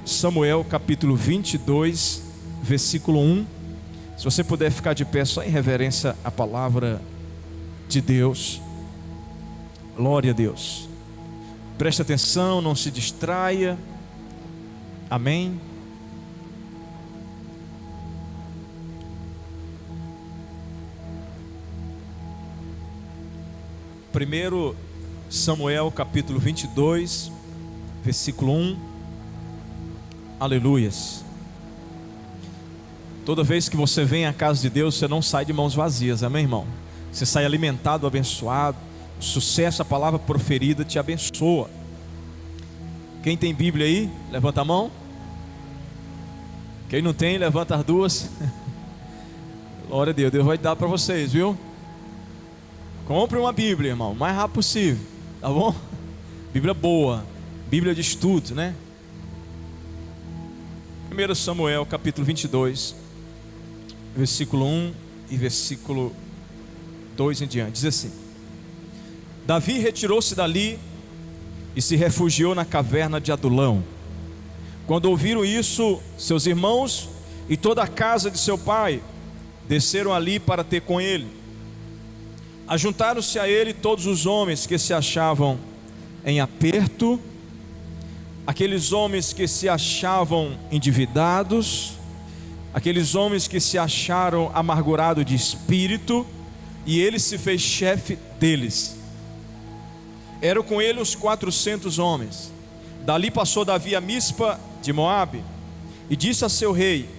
Samuel capítulo 22, versículo 1. Se você puder ficar de pé só em reverência à palavra de Deus. Glória a Deus. Preste atenção, não se distraia. Amém. Primeiro Samuel capítulo 22, versículo 1. Aleluias. Toda vez que você vem à casa de Deus, você não sai de mãos vazias, amém, irmão? Você sai alimentado, abençoado. O sucesso, a palavra proferida te abençoa. Quem tem Bíblia aí, levanta a mão. Quem não tem, levanta as duas. Glória a Deus, Deus vai dar para vocês, viu? Compre uma Bíblia, irmão, o mais rápido possível, tá bom? Bíblia boa, Bíblia de estudo, né? 1 Samuel capítulo 22, versículo 1 e versículo 2 em diante, diz assim: Davi retirou-se dali e se refugiou na caverna de Adulão. Quando ouviram isso, seus irmãos e toda a casa de seu pai desceram ali para ter com ele. Ajuntaram-se a ele todos os homens que se achavam em aperto, aqueles homens que se achavam endividados, aqueles homens que se acharam amargurados de espírito, e ele se fez chefe deles. Eram com ele uns 400 homens. Dali passou Davi a Mispa de Moabe e disse a seu rei: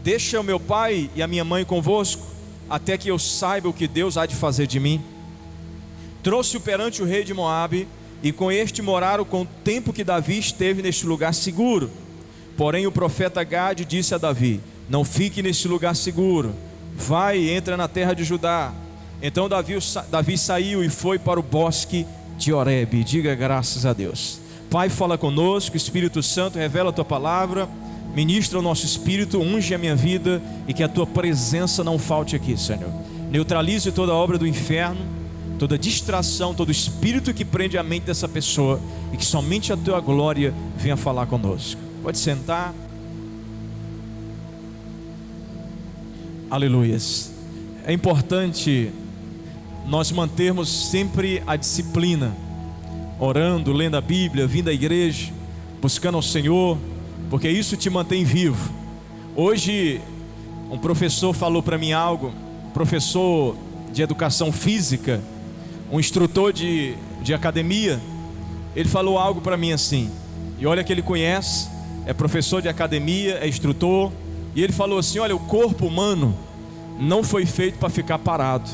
Deixa o meu pai e a minha mãe convosco, até que eu saiba o que Deus há de fazer de mim. Trouxe-o perante o rei de Moabe, e com este moraram com o tempo que Davi esteve neste lugar seguro. Porém o profeta Gade disse a Davi: Não fique neste lugar seguro, vai e entra na terra de Judá. Então Davi saiu e foi para o bosque de Horebe. Diga graças a Deus. Pai, fala conosco. Espírito Santo, revela a tua palavra, ministra o nosso espírito, unge a minha vida, e que a tua presença não falte aqui, Senhor. Neutralize toda a obra do inferno, toda distração, todo espírito que prende a mente dessa pessoa, e que somente a tua glória venha falar conosco. Pode sentar. Aleluias. É importante nós mantermos sempre a disciplina, orando, lendo a Bíblia, vindo à igreja, buscando ao Senhor, porque isso te mantém vivo. Hoje um professor falou para mim algo, professor de educação física, um instrutor de academia. Ele falou algo para mim assim, e olha que ele conhece, é professor de academia, é instrutor, e ele falou assim: olha, o corpo humano não foi feito para ficar parado.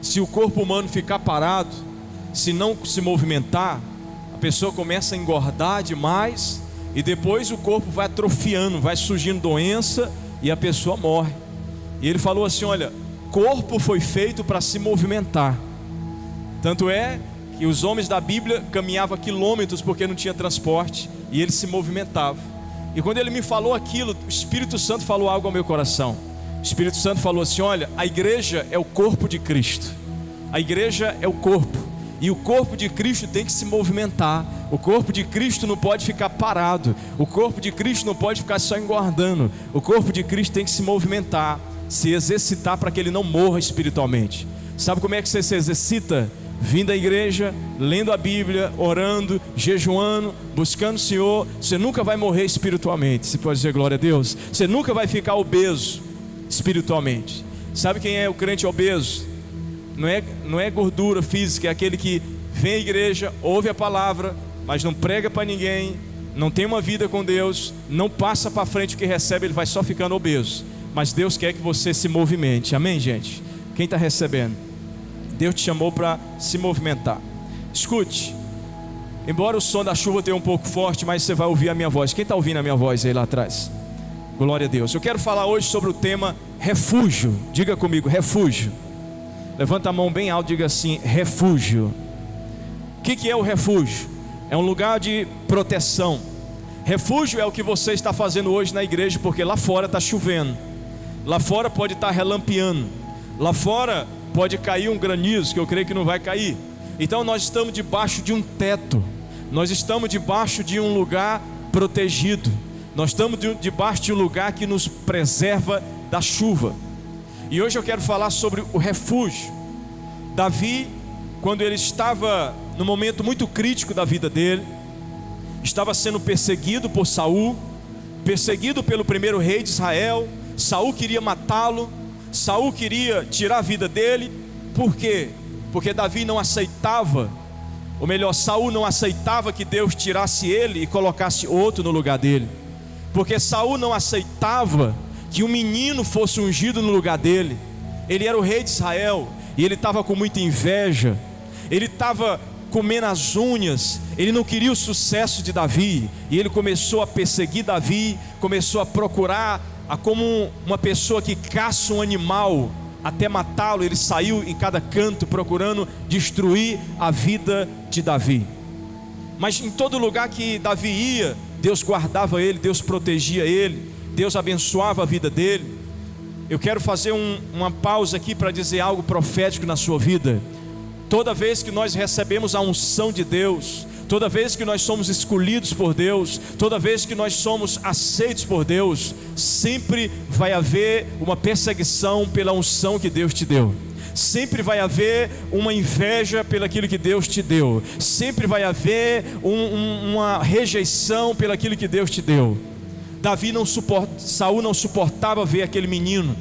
Se o corpo humano ficar parado, se não se movimentar, a pessoa começa a engordar demais, e depois o corpo vai atrofiando, vai surgindo doença, e a pessoa morre. E ele falou assim: olha, corpo foi feito para se movimentar. Tanto é que os homens da Bíblia caminhavam quilômetros porque não tinha transporte, e eles se movimentavam. E quando ele me falou aquilo, o Espírito Santo falou algo ao meu coração. O Espírito Santo falou assim: olha, a igreja é o corpo de Cristo. A igreja é o corpo, e o corpo de Cristo tem que se movimentar. O corpo de Cristo não pode ficar parado. O corpo de Cristo não pode ficar só engordando. O corpo de Cristo tem que se movimentar, se exercitar, para que ele não morra espiritualmente. Sabe como é que você se exercita? Vindo à igreja, lendo a Bíblia, orando, jejuando, buscando o Senhor. Você nunca vai morrer espiritualmente. Você pode dizer glória a Deus? Você nunca vai ficar obeso espiritualmente. Sabe quem é o crente obeso? Não é gordura física, é aquele que vem à igreja, ouve a palavra, mas não prega para ninguém, não tem uma vida com Deus, não passa para frente o que recebe, ele vai só ficando obeso. Mas Deus quer que você se movimente, amém, gente? Quem está recebendo? Deus te chamou para se movimentar. Escute, embora o som da chuva tenha um pouco forte, mas você vai ouvir a minha voz. Quem está ouvindo a minha voz aí lá atrás? Glória a Deus. Eu quero falar hoje sobre o tema refúgio. Diga comigo, refúgio. Levanta a mão bem alto, diga assim: refúgio. O que é o refúgio? É um lugar de proteção. Refúgio é o que você está fazendo hoje na igreja, porque lá fora está chovendo, lá fora pode estar relampeando, lá fora pode cair um granizo, que eu creio que não vai cair. Então nós estamos debaixo de um teto, nós estamos debaixo de um lugar protegido. Nós estamos debaixo de um lugar que nos preserva da chuva. E hoje eu quero falar sobre o refúgio. Davi, quando ele estava no momento muito crítico da vida dele, estava sendo perseguido por Saul, perseguido pelo primeiro rei de Israel. Saul queria matá-lo, Saul queria tirar a vida dele. Por quê? Porque Davi não aceitava, ou melhor, Saul não aceitava que Deus tirasse ele e colocasse outro no lugar dele. Porque Saul não aceitava que um menino fosse ungido no lugar dele. Ele era o rei de Israel e ele estava com muita inveja, ele estava comendo as unhas, ele não queria o sucesso de Davi, e ele começou a perseguir Davi, começou a procurar, como uma pessoa que caça um animal até matá-lo. Ele saiu em cada canto procurando destruir a vida de Davi. Mas em todo lugar que Davi ia, Deus guardava ele, Deus protegia ele, Deus abençoava a vida dele. Eu quero fazer uma pausa aqui para dizer algo profético na sua vida. Toda vez que nós recebemos a unção de Deus, toda vez que nós somos escolhidos por Deus, toda vez que nós somos aceitos por Deus, sempre vai haver uma perseguição pela unção que Deus te deu. Sempre vai haver uma inveja pelaquilo que Deus te deu. Sempre vai haver uma rejeição pelaquilo que Deus te deu. Saul não suportava ver aquele menino.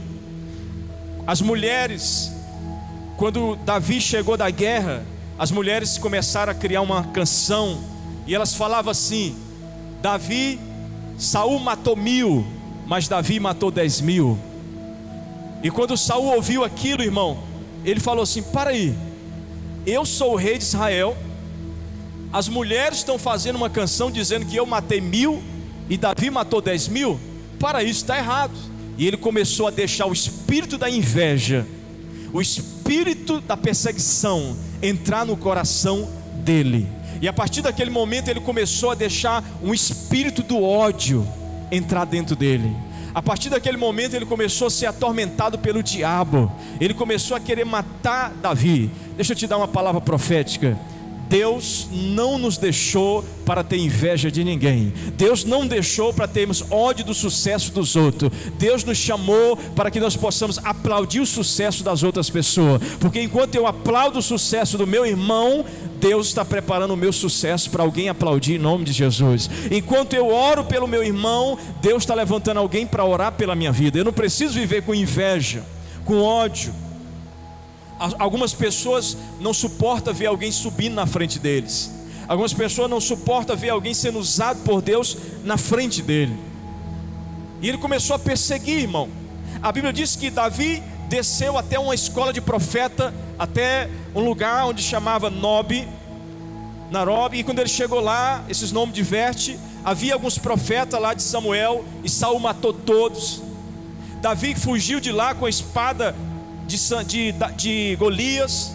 As mulheres, quando Davi chegou da guerra, as mulheres começaram a criar uma canção, e elas falavam assim: Saul matou 1000, mas Davi matou 10.000. E quando Saul ouviu aquilo, irmão, ele falou assim: para aí, eu sou o rei de Israel, as mulheres estão fazendo uma canção dizendo que eu matei 1000 e Davi matou 10.000, para isso está errado. E ele começou a deixar o espírito da inveja, o espírito da perseguição entrar no coração dele. E a partir daquele momento ele começou a deixar um espírito do ódio entrar dentro dele. A partir daquele momento ele começou a ser atormentado pelo diabo. Ele começou a querer matar Davi. Deixa eu te dar uma palavra profética. Deus não nos deixou para ter inveja de ninguém. Deus não deixou para termos ódio do sucesso dos outros. Deus nos chamou para que nós possamos aplaudir o sucesso das outras pessoas. Porque enquanto eu aplaudo o sucesso do meu irmão, Deus está preparando o meu sucesso para alguém aplaudir em nome de Jesus. Enquanto eu oro pelo meu irmão, Deus está levantando alguém para orar pela minha vida. Eu não preciso viver com inveja, com ódio. Algumas pessoas não suportam ver alguém subindo na frente deles. Algumas pessoas não suportam ver alguém sendo usado por Deus na frente dele. E ele começou a perseguir, irmão. A Bíblia diz que Davi desceu até uma escola de profeta, até um lugar onde chamava Narob. E quando ele chegou lá, esses nomes divertem, havia alguns profetas lá de Samuel, e Saul matou todos. Davi fugiu de lá com a espada de Golias.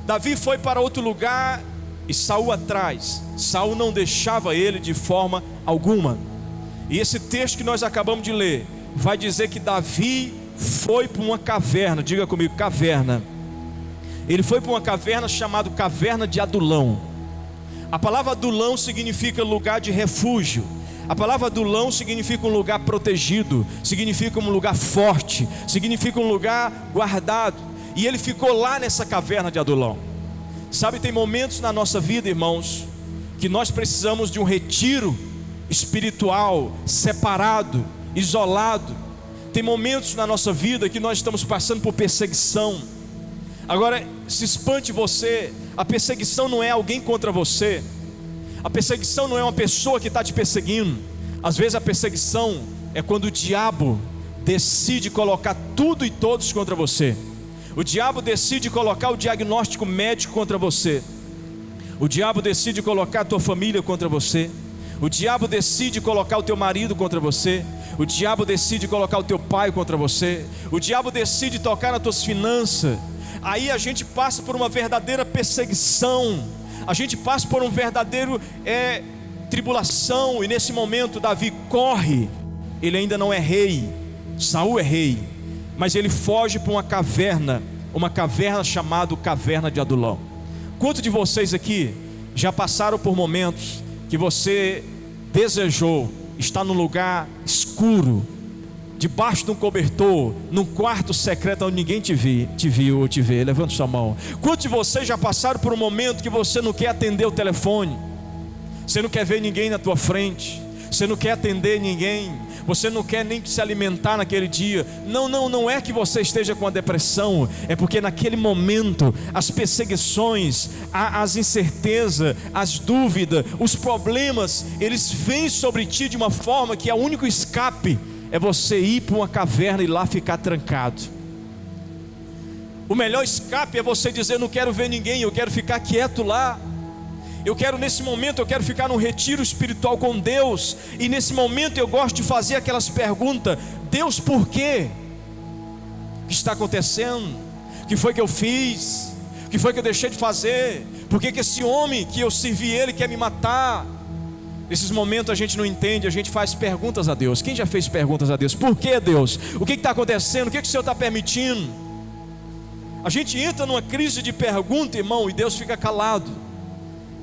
Davi foi para outro lugar e Saul atrás. Saul não deixava ele de forma alguma. E esse texto que nós acabamos de ler vai dizer que Davi foi para uma caverna. Diga comigo, caverna. Ele foi para uma caverna chamada Caverna de Adulão. A palavra Adulão significa lugar de refúgio. A palavra Adulão significa um lugar protegido, significa um lugar forte, significa um lugar guardado. E ele ficou lá nessa caverna de Adulão. Sabe, tem momentos na nossa vida, irmãos, que nós precisamos de um retiro espiritual, separado, isolado. Tem momentos na nossa vida que nós estamos passando por perseguição. Agora, se espante você, a perseguição não é alguém contra você. A perseguição não é uma pessoa que está te perseguindo. Às vezes a perseguição é quando o diabo decide colocar tudo e todos contra você. O diabo decide colocar o diagnóstico médico contra você. O diabo decide colocar a tua família contra você. O diabo decide colocar o teu marido contra você. O diabo decide colocar o teu pai contra você. O diabo decide tocar nas tuas finanças. Aí a gente passa por uma verdadeira perseguição. A gente passa por um verdadeiro tribulação. E nesse momento Davi corre. Ele ainda não é rei. Saul é rei, mas ele foge para uma caverna chamada Caverna de Adulão. Quantos de vocês aqui já passaram por momentos que você desejou estar num lugar escuro, debaixo de um cobertor, num quarto secreto onde ninguém te viu ou te vê? Levanta sua mão. Quantos de vocês já passaram por um momento que você não quer atender o telefone? Você não quer ver ninguém na tua frente, você não quer atender ninguém, você não quer nem se alimentar naquele dia. Não é que você esteja com a depressão, é porque naquele momento as perseguições, as incertezas, as dúvidas, os problemas, eles vêm sobre ti de uma forma que o único escape é você ir para uma caverna e lá ficar trancado. O melhor escape é você dizer: não quero ver ninguém, eu quero ficar quieto lá. Eu quero, nesse momento, eu quero ficar num retiro espiritual com Deus. E nesse momento eu gosto de fazer aquelas perguntas: Deus, por quê? O que está acontecendo? O que foi que eu fiz? O que foi que eu deixei de fazer? Por que esse homem que eu servi ele quer me matar? Nesses momentos a gente não entende, a gente faz perguntas a Deus. Quem já fez perguntas a Deus? Por que, Deus? O que está acontecendo? O que o Senhor está permitindo? A gente entra numa crise de pergunta, irmão, e Deus fica calado.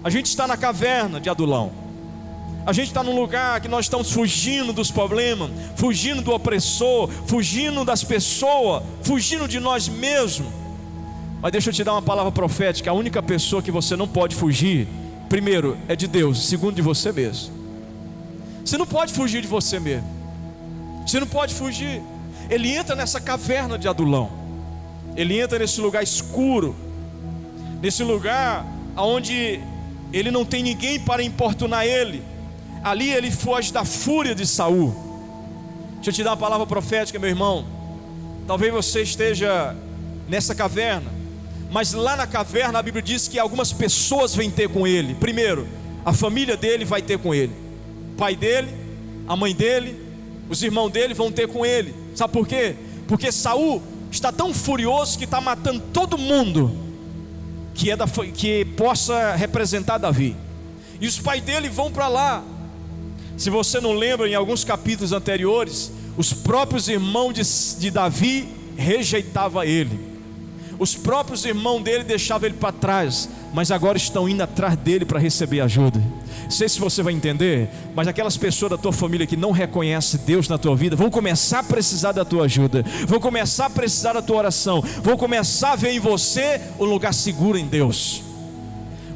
A gente está na caverna de Adulão. A gente está num lugar que nós estamos fugindo dos problemas, fugindo do opressor, fugindo das pessoas, fugindo de nós mesmos. Mas deixa eu te dar uma palavra profética: a única pessoa que você não pode fugir, primeiro, é de Deus, segundo, de você mesmo. Você não pode fugir de você mesmo. Você não pode fugir. Ele entra nessa caverna de Adulão. Ele entra nesse lugar escuro, nesse lugar onde ele não tem ninguém para importunar ele. Ali ele foge da fúria de Saul. Deixa eu te dar uma palavra profética, meu irmão. Talvez você esteja nessa caverna, mas lá na caverna a Bíblia diz que algumas pessoas vêm ter com ele. Primeiro, a família dele vai ter com ele. O pai dele, a mãe dele, os irmãos dele vão ter com ele. Sabe por quê? Porque Saul está tão furioso que está matando todo mundo que possa representar Davi. E os pais dele vão para lá. Se você não lembra, em alguns capítulos anteriores, os próprios irmãos de Davi rejeitavam ele. Os próprios irmãos dele deixavam ele para trás, mas agora estão indo atrás dele para receber ajuda. Não sei se você vai entender, mas aquelas pessoas da tua família que não reconhecem Deus na tua vida vão começar a precisar da tua ajuda, vão começar a precisar da tua oração, vão começar a ver em você um lugar seguro em Deus,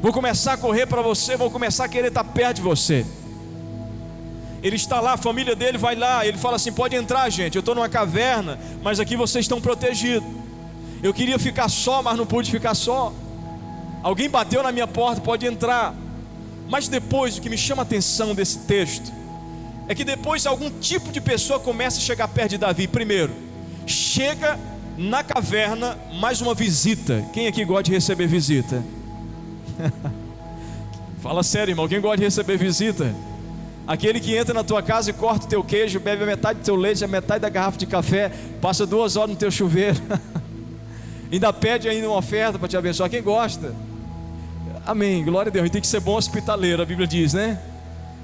vão começar a correr para você, vão começar a querer estar perto de você. Ele está lá, a família dele vai lá, ele fala assim: pode entrar, gente, eu estou numa caverna, mas aqui vocês estão protegidos. Eu queria ficar só, mas não pude ficar só. Alguém bateu na minha porta, pode entrar. Mas depois, o que me chama a atenção desse texto é que depois algum tipo de pessoa começa a chegar perto de Davi. Primeiro, chega na caverna mais uma visita. Quem aqui gosta de receber visita? Fala sério, irmão, quem gosta de receber visita? Aquele que entra na tua casa e corta o teu queijo, bebe a metade do teu leite, a metade da garrafa de café, passa 2 horas no teu chuveiro, ainda pede ainda uma oferta para te abençoar. Quem gosta? Amém, glória a Deus. E tem que ser bom hospitaleiro, a Bíblia diz, né?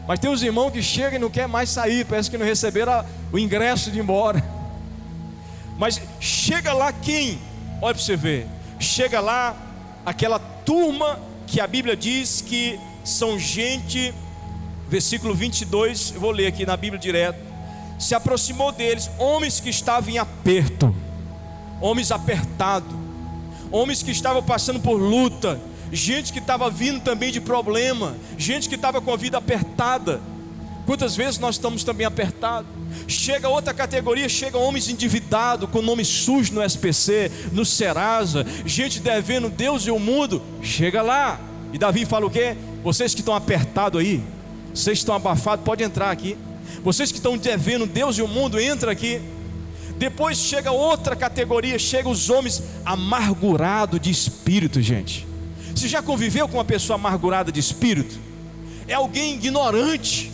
Mas tem uns irmãos que chegam e não querem mais sair, parece que não receberam o ingresso de ir embora. Mas chega lá quem? Olha para você ver. Chega lá aquela turma que a Bíblia diz que são gente, versículo 22, eu vou ler aqui na Bíblia direto. Se aproximou deles homens que estavam em aperto, homens apertados, homens que estavam passando por luta, gente que estava vindo também de problema, gente que estava com a vida apertada. Quantas vezes nós estamos também apertados? Chega outra categoria, chega homens endividados, com nome sujo no SPC, no Serasa, gente devendo Deus e o mundo. Chega lá, e Davi fala o quê? Vocês que estão apertados aí, vocês que estão abafados, pode entrar aqui. Vocês que estão devendo Deus e o mundo, entra aqui. Depois chega outra categoria, chega os homens amargurados de espírito, gente. Você já conviveu com uma pessoa amargurada de espírito? É alguém ignorante,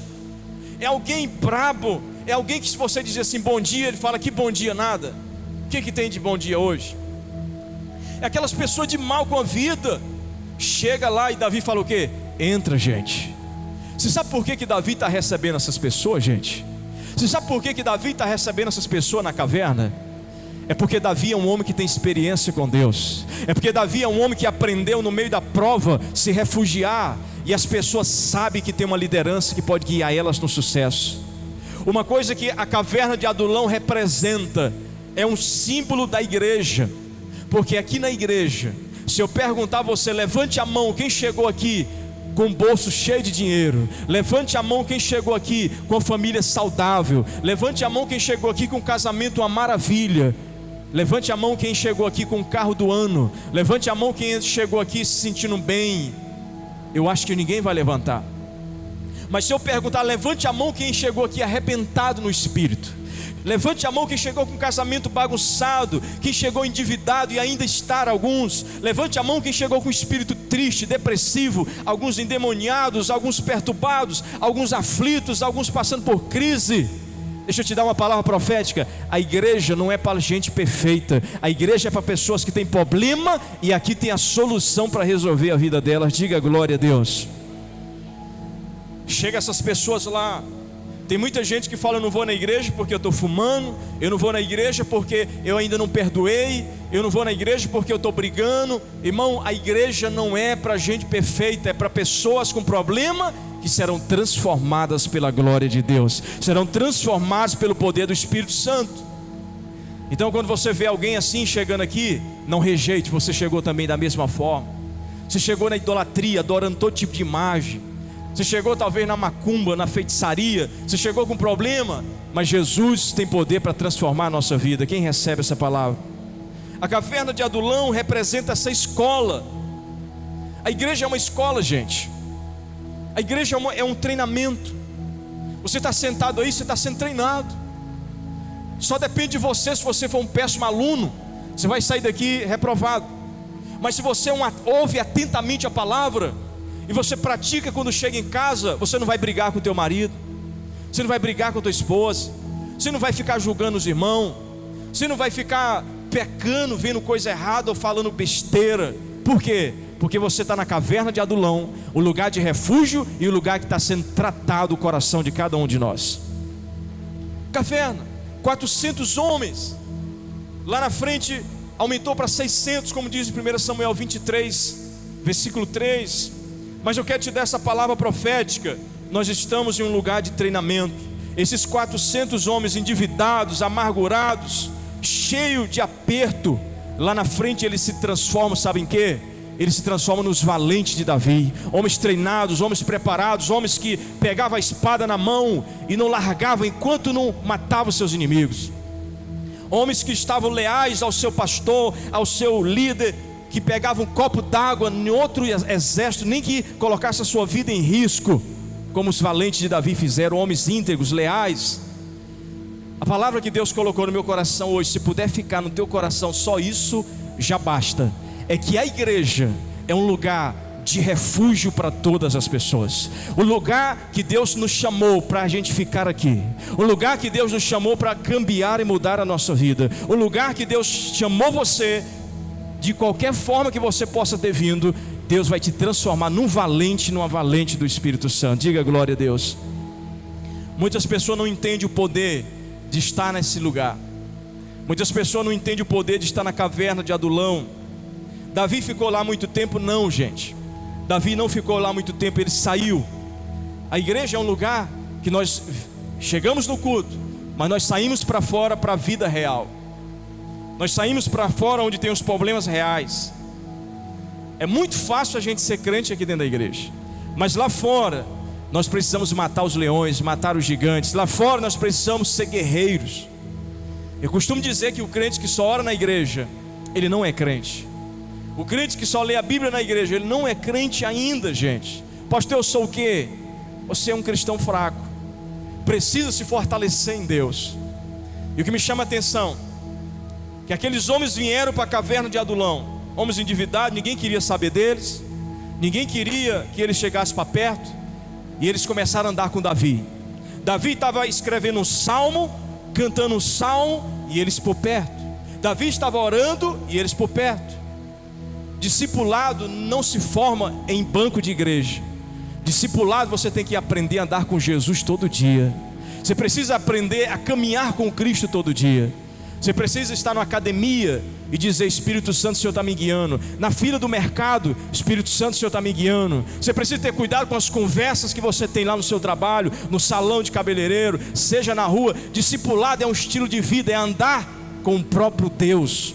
é alguém brabo, é alguém que se você dizer assim bom dia, ele fala que bom dia nada. O que tem de bom dia hoje? É aquelas pessoas de mal com a vida. Chega lá e Davi fala o quê? Entra, gente. Você sabe por que Davi está recebendo essas pessoas, gente? Você sabe por que Davi está recebendo essas pessoas na caverna? É porque Davi é um homem que tem experiência com Deus. É porque Davi é um homem que aprendeu no meio da prova se refugiar e as pessoas sabem que tem uma liderança que pode guiar elas no sucesso. Uma coisa que a caverna de Adulão representa, é um símbolo da igreja, porque aqui na igreja, se eu perguntar a você, levante a mão quem chegou aqui com o bolso cheio de dinheiro, levante a mão quem chegou aqui com a família saudável, levante a mão quem chegou aqui com um casamento uma maravilha, levante a mão quem chegou aqui com o carro do ano, levante a mão quem chegou aqui se sentindo bem. Eu acho que ninguém vai levantar. Mas se eu perguntar, levante a mão quem chegou aqui arrebentado no espírito, levante a mão quem chegou com um casamento bagunçado, quem chegou endividado e ainda está alguns, levante a mão quem chegou com um espírito triste, depressivo, alguns endemoniados, alguns perturbados, alguns aflitos, alguns passando por crise. Deixa eu te dar uma palavra profética, a igreja não é para gente perfeita, a igreja é para pessoas que têm problema, e aqui tem a solução para resolver a vida delas. Diga glória a Deus. Chega essas pessoas lá, tem muita gente que fala, eu não vou na igreja porque eu estou fumando, eu não vou na igreja porque eu ainda não perdoei, eu não vou na igreja porque eu estou brigando. Irmão, a igreja não é para gente perfeita, é para pessoas com problema que serão transformadas pela glória de Deus, serão transformadas pelo poder do Espírito Santo. Então quando você vê alguém assim chegando aqui, não rejeite, você chegou também da mesma forma. Você chegou na idolatria, adorando todo tipo de imagem. Você chegou talvez na macumba, na feitiçaria, você chegou com problema, mas Jesus tem poder para transformar a nossa vida. Quem recebe essa palavra? A caverna de Adulão representa essa escola. A igreja é uma escola, gente. A igreja é um treinamento. Você está sentado aí, você está sendo treinado. Só depende de você. Se você for um péssimo aluno, você vai sair daqui reprovado. Mas se você ouve atentamente a palavra e você pratica quando chega em casa, você não vai brigar com o teu marido, você não vai brigar com a tua esposa, você não vai ficar julgando os irmãos, você não vai ficar pecando, vendo coisa errada ou falando besteira. Por quê? Porque você está na caverna de Adulão, o lugar de refúgio e o lugar que está sendo tratado o coração de cada um de nós. Caverna, 400 homens, lá na frente aumentou para 600, como diz em 1 Samuel 23, versículo 3. Mas eu quero te dar essa palavra profética. Nós estamos em um lugar de treinamento. Esses 400 homens endividados, amargurados, cheios de aperto, lá na frente eles se transformam, sabem em quê? Eles se transformam nos valentes de Davi. Homens treinados, homens preparados, homens que pegavam a espada na mão e não largavam enquanto não matavam seus inimigos. Homens que estavam leais ao seu pastor, ao seu líder, que pegava um copo d'água em outro exército, nem que colocasse a sua vida em risco, como os valentes de Davi fizeram, homens íntegros, leais. A palavra que Deus colocou no meu coração hoje, se puder ficar no teu coração, só isso já basta, é que a igreja é um lugar de refúgio para todas as pessoas, o lugar que Deus nos chamou para a gente ficar aqui, o lugar que Deus nos chamou para cambiar e mudar a nossa vida, o lugar que Deus chamou você. De qualquer forma que você possa ter vindo, Deus vai te transformar num valente, numa valente do Espírito Santo. Diga glória a Deus. Muitas pessoas não entendem o poder de estar nesse lugar. Muitas pessoas não entendem o poder de estar na caverna de Adulão. Davi ficou lá muito tempo? Não, gente. Davi não ficou lá muito tempo, ele saiu. A igreja é um lugar que nós chegamos no culto, mas nós saímos para fora para a vida real. Nós saímos para fora onde tem os problemas reais. É muito fácil a gente ser crente aqui dentro da igreja, mas lá fora nós precisamos matar os leões, matar os gigantes. Lá fora nós precisamos ser guerreiros. Eu costumo dizer que o crente que só ora na igreja, ele não é crente. O crente que só lê a Bíblia na igreja, ele não é crente ainda, gente. Pastor, eu sou o quê? Você é um cristão fraco, precisa se fortalecer em Deus. E o que me chama a atenção, que aqueles homens vieram para a caverna de Adulão, homens endividados, ninguém queria saber deles, ninguém queria que eles chegassem para perto, e eles começaram a andar com Davi. Davi estava escrevendo um salmo, cantando um salmo, e eles por perto. Davi estava orando, e eles por perto. Discipulado não se forma em banco de igreja. Discipulado, você tem que aprender a andar com Jesus todo dia. Você precisa aprender a caminhar com Cristo todo dia. Você precisa estar na academia e dizer: Espírito Santo, o Senhor está me guiando. Na fila do mercado, Espírito Santo, o Senhor está me guiando. Você precisa ter cuidado com as conversas que você tem lá no seu trabalho, no salão de cabeleireiro, seja na rua. Discipulado é um estilo de vida, é andar com o próprio Deus.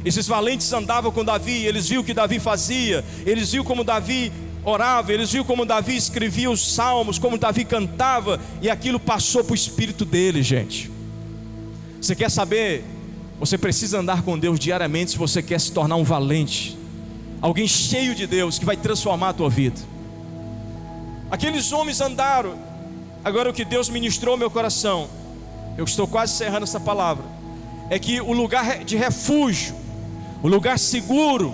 Esses valentes andavam com Davi, eles viram o que Davi fazia, eles viram como Davi orava, eles viram como Davi escrevia os salmos, como Davi cantava, e aquilo passou para o espírito dele, gente. Você quer saber? Você precisa andar com Deus diariamente se você quer se tornar um valente, alguém cheio de Deus, que vai transformar a tua vida. Aqueles homens andaram. Agora o que Deus ministrou ao meu coração, eu estou quase encerrando essa palavra, é que o lugar de refúgio, o lugar seguro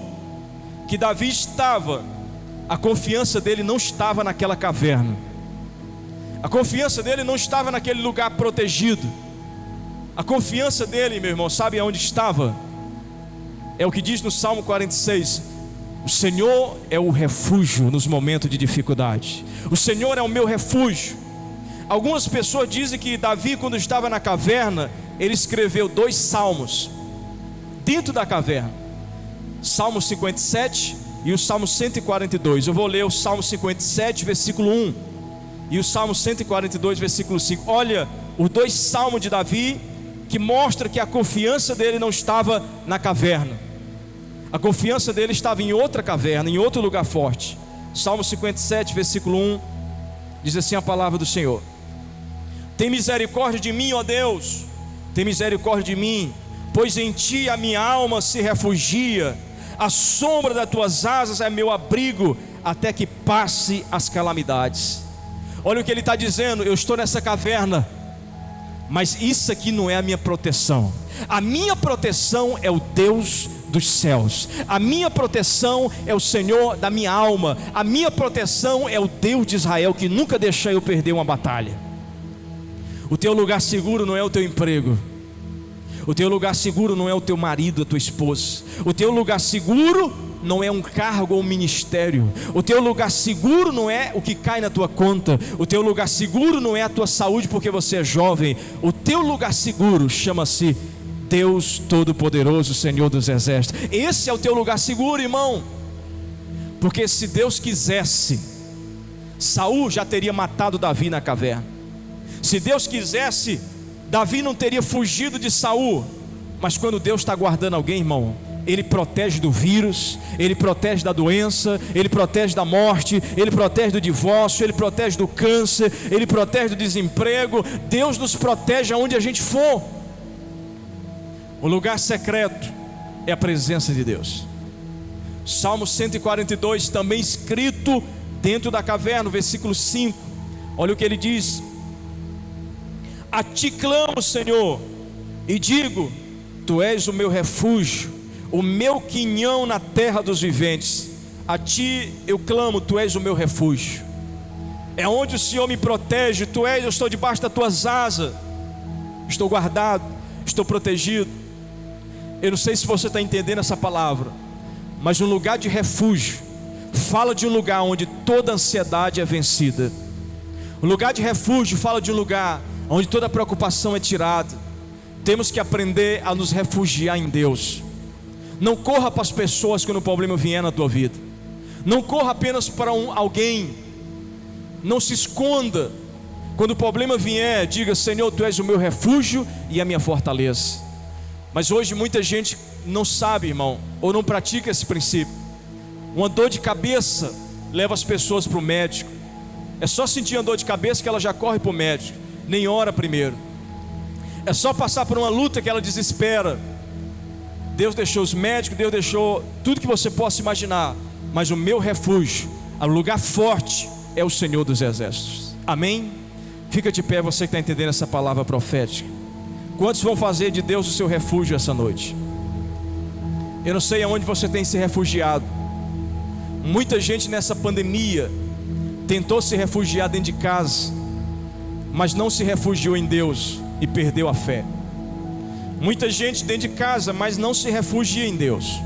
que Davi estava, a confiança dele não estava naquela caverna, a confiança dele não estava naquele lugar protegido. A confiança dele, meu irmão, sabe aonde estava? É o que diz no Salmo 46: o Senhor é o refúgio nos momentos de dificuldade. O Senhor é o meu refúgio. Algumas pessoas dizem que Davi, quando estava na caverna, ele escreveu 2 salmos dentro da caverna, Salmo 57 e o Salmo 142. Eu vou ler o Salmo 57, versículo 1, e o Salmo 142, versículo 5. Olha, os 2 salmos de Davi, que mostra que a confiança dele não estava na caverna, a confiança dele estava em outra caverna, em outro lugar forte. Salmo 57, versículo 1, diz assim a palavra do Senhor: tem misericórdia de mim, ó Deus, tem misericórdia de mim, pois em ti a minha alma se refugia, a sombra das tuas asas é meu abrigo, até que passe as calamidades. Olha o que ele está dizendo: eu estou nessa caverna, mas isso aqui não é a minha proteção. A minha proteção é o Deus dos céus. A minha proteção é o Senhor da minha alma. A minha proteção é o Deus de Israel, que nunca deixa eu perder uma batalha. O teu lugar seguro não é o teu emprego. O teu lugar seguro não é o teu marido, a tua esposa. O teu lugar seguro não é um cargo ou um ministério. O teu lugar seguro não é o que cai na tua conta. O teu lugar seguro não é a tua saúde porque você é jovem. O teu lugar seguro chama-se Deus Todo-Poderoso, Senhor dos Exércitos. Esse é o teu lugar seguro, irmão. Porque se Deus quisesse, Saul já teria matado Davi na caverna. Se Deus quisesse, Davi não teria fugido de Saul. Mas quando Deus está guardando alguém, irmão, Ele protege do vírus, Ele protege da doença, Ele protege da morte, Ele protege do divórcio, Ele protege do câncer, Ele protege do desemprego. Deus nos protege aonde a gente for. O lugar secreto é a presença de Deus. Salmo 142, também escrito dentro da caverna, versículo 5. Olha o que ele diz: a ti clamo, Senhor, e digo: tu és o meu refúgio, o meu quinhão na terra dos viventes. A ti eu clamo, tu és o meu refúgio. É onde o Senhor me protege. Tu és, eu estou debaixo das tuas asas, estou guardado, estou protegido. Eu não sei se você está entendendo essa palavra, mas um lugar de refúgio fala de um lugar onde toda ansiedade é vencida. O lugar de refúgio fala de um lugar onde toda preocupação é tirada. Temos que aprender a nos refugiar em Deus. Não corra para as pessoas quando o problema vier na tua vida. Não corra apenas para alguém. Não se esconda. Quando o problema vier, diga: Senhor, tu és o meu refúgio e a minha fortaleza. Mas hoje muita gente não sabe, irmão, ou não pratica esse princípio. Uma dor de cabeça leva as pessoas para o médico. É só sentir uma dor de cabeça que ela já corre para o médico, nem ora primeiro. É só passar por uma luta que ela desespera. Deus deixou os médicos, Deus deixou tudo que você possa imaginar, mas o meu refúgio, o lugar forte, é o Senhor dos Exércitos. Amém? Fica de pé, você que está entendendo essa palavra profética. Quantos vão fazer de Deus o seu refúgio essa noite? Eu não sei aonde você tem se refugiado. Muita gente nessa pandemia tentou se refugiar dentro de casa, mas não se refugiou em Deus e perdeu a fé. Muita gente dentro de casa, mas não se refugia em Deus.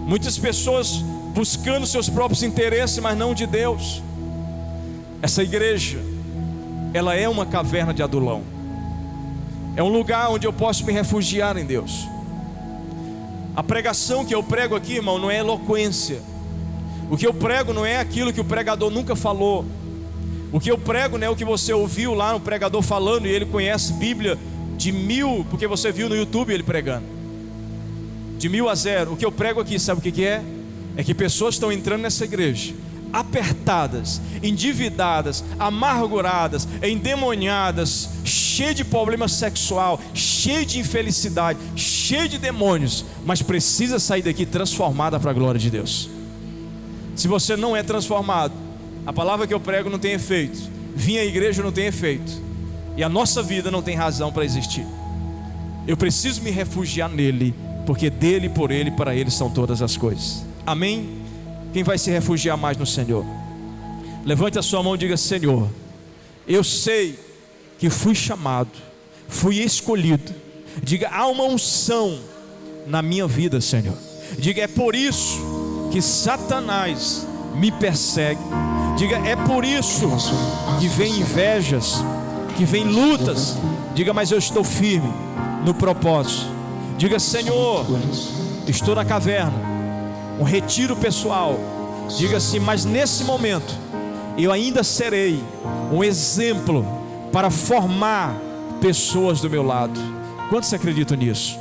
Muitas pessoas buscando seus próprios interesses, mas não de Deus. Essa igreja, ela é uma caverna de Adulão. É um lugar onde eu posso me refugiar em Deus. A pregação que eu prego aqui, irmão, não é eloquência. O que eu prego não é aquilo que o pregador nunca falou. O que eu prego não é o que você ouviu lá no pregador falando e ele conhece Bíblia de 1000, porque você viu no YouTube ele pregando. De 1000 a 0. O que eu prego aqui, sabe o que é? É que pessoas estão entrando nessa igreja apertadas, endividadas, amarguradas, endemoniadas, cheio de problema sexual, cheio de infelicidade, cheio de demônios, mas precisa sair daqui transformada para a glória de Deus. Se você não é transformado, a palavra que eu prego não tem efeito, vir à igreja não tem efeito, e a nossa vida não tem razão para existir. Eu preciso me refugiar nele, porque dele, por ele, para ele são todas as coisas. Amém? Quem vai se refugiar mais no Senhor? Levante a sua mão e diga: Senhor, eu sei que fui chamado, fui escolhido. Diga: há uma unção na minha vida, Senhor. Diga: é por isso que Satanás me persegue. Diga: é por isso que vem invejas, que vem lutas. Diga: mas eu estou firme no propósito. Diga: Senhor, estou na caverna, um retiro pessoal. Diga assim: mas nesse momento eu ainda serei um exemplo para formar pessoas do meu lado. Quantos acreditam nisso?